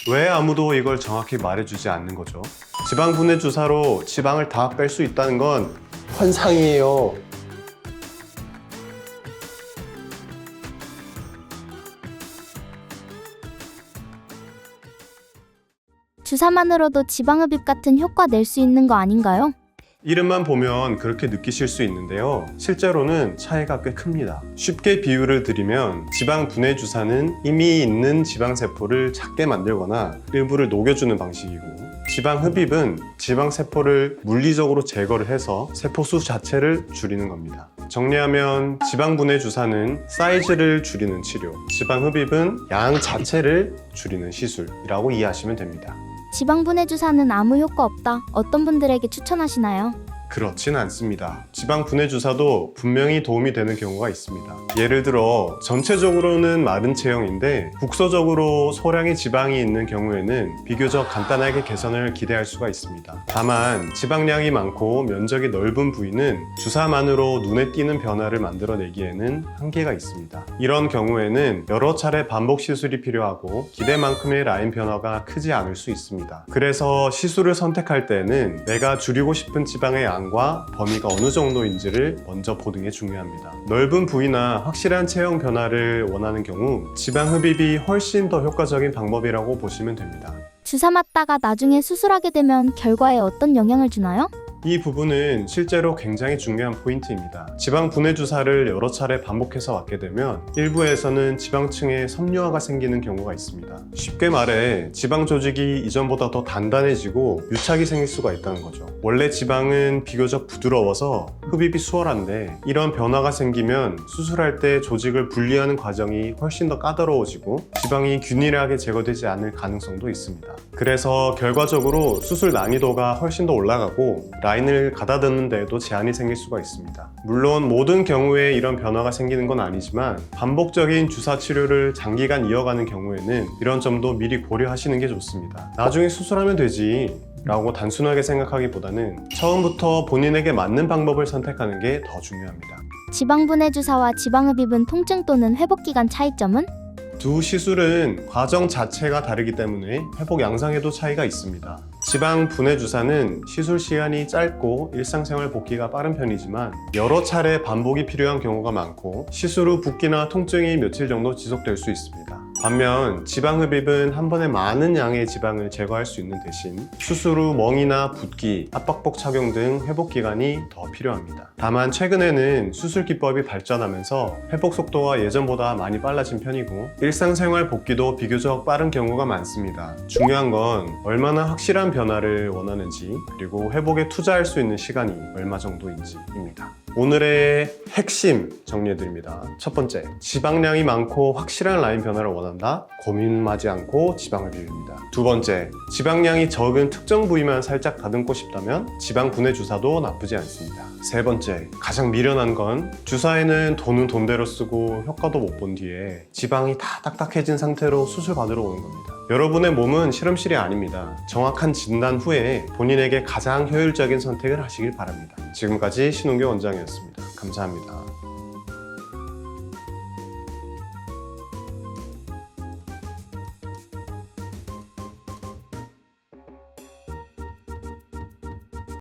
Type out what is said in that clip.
왜 아무도 이걸 정확히 말해주지 않는 거죠? 지방 분해 주사로 지방을 다 뺄 수 있다는 건 환상이에요. 주사만으로도 지방흡입 같은 효과 낼 수 있는 거 아닌가요? 이름만 보면 그렇게 느끼실 수 있는데요. 실제로는 차이가 꽤 큽니다. 쉽게 비유를 드리면 지방 분해 주사는 이미 있는 지방세포를 작게 만들거나 일부를 녹여주는 방식이고, 지방 흡입은 지방세포를 물리적으로 제거를 해서 세포수 자체를 줄이는 겁니다. 정리하면 지방 분해 주사는 사이즈를 줄이는 치료, 지방 흡입은 양 자체를 줄이는 시술이라고 이해하시면 됩니다. 지방 분해 주사는 아무 효과 없다. 어떤 분들에게 추천하시나요? 그렇진 않습니다. 지방 분해 주사도 분명히 도움이 되는 경우가 있습니다. 예를 들어 전체적으로는 마른 체형인데 국소적으로 소량의 지방이 있는 경우에는 비교적 간단하게 개선을 기대할 수가 있습니다. 다만 지방량이 많고 면적이 넓은 부위는 주사만으로 눈에 띄는 변화를 만들어내기에는 한계가 있습니다. 이런 경우에는 여러 차례 반복 시술이 필요하고 기대만큼의 라인 변화가 크지 않을 수 있습니다. 그래서 시술을 선택할 때는 내가 줄이고 싶은 지방의 양과 범위가 어느 정도인지를 먼저 보는 게 중요합니다. 넓은 부위나 확실한 체형 변화를 원하는 경우 지방 흡입이 훨씬 더 효과적인 방법이라고 보시면 됩니다. 주사 맞다가 나중에 수술하게 되면 결과에 어떤 영향을 주나요? 이 부분은 실제로 굉장히 중요한 포인트입니다. 지방 분해 주사를 여러 차례 반복해서 맞게 되면 일부에서는 지방층에 섬유화가 생기는 경우가 있습니다. 쉽게 말해 지방 조직이 이전보다 더 단단해지고 유착이 생길 수가 있다는 거죠. 원래 지방은 비교적 부드러워서 흡입이 수월한데 이런 변화가 생기면 수술할 때 조직을 분리하는 과정이 훨씬 더 까다로워지고 지방이 균일하게 제거되지 않을 가능성도 있습니다. 그래서 결과적으로 수술 난이도가 훨씬 더 올라가고 라인을 가다듬는 데에도 제한이 생길 수가 있습니다. 물론 모든 경우에 이런 변화가 생기는 건 아니지만 반복적인 주사 치료를 장기간 이어가는 경우에는 이런 점도 미리 고려하시는 게 좋습니다. 나중에 수술하면 되지 라고 단순하게 생각하기보다는 처음부터 본인에게 맞는 방법을 선택하는 게 더 중요합니다. 지방 분해 주사와 지방흡입은 통증 또는 회복 기간 차이점은? 두 시술은 과정 자체가 다르기 때문에 회복 양상에도 차이가 있습니다. 지방 분해 주사는 시술 시간이 짧고 일상생활 복귀가 빠른 편이지만 여러 차례 반복이 필요한 경우가 많고 시술 후 붓기나 통증이 며칠 정도 지속될 수 있습니다. 반면 지방 흡입은 한 번에 많은 양의 지방을 제거할 수 있는 대신 수술 후 멍이나 붓기, 압박복 착용 등 회복 기간이 더 필요합니다. 다만 최근에는 수술 기법이 발전하면서 회복 속도가 예전보다 많이 빨라진 편이고 일상생활 복귀도 비교적 빠른 경우가 많습니다. 중요한 건 얼마나 확실한 변화를 원하는지, 그리고 회복에 투자할 수 있는 시간이 얼마 정도인지입니다. 오늘의 핵심 정리해드립니다. 첫 번째, 지방량이 많고 확실한 라인 변화를 원한다? 고민하지 않고 지방을 비웁니다. 두 번째, 지방량이 적은 특정 부위만 살짝 다듬고 싶다면 지방 분해 주사도 나쁘지 않습니다. 세 번째, 가장 미련한 건 주사에는 돈은 돈대로 쓰고 효과도 못 본 뒤에 지방이 다 딱딱해진 상태로 수술 받으러 오는 겁니다. 여러분의 몸은 실험실이 아닙니다. 정확한 진단 후에 본인에게 가장 효율적인 선택을 하시길 바랍니다. 지금까지 신웅규 원장이었습니다. 감사합니다.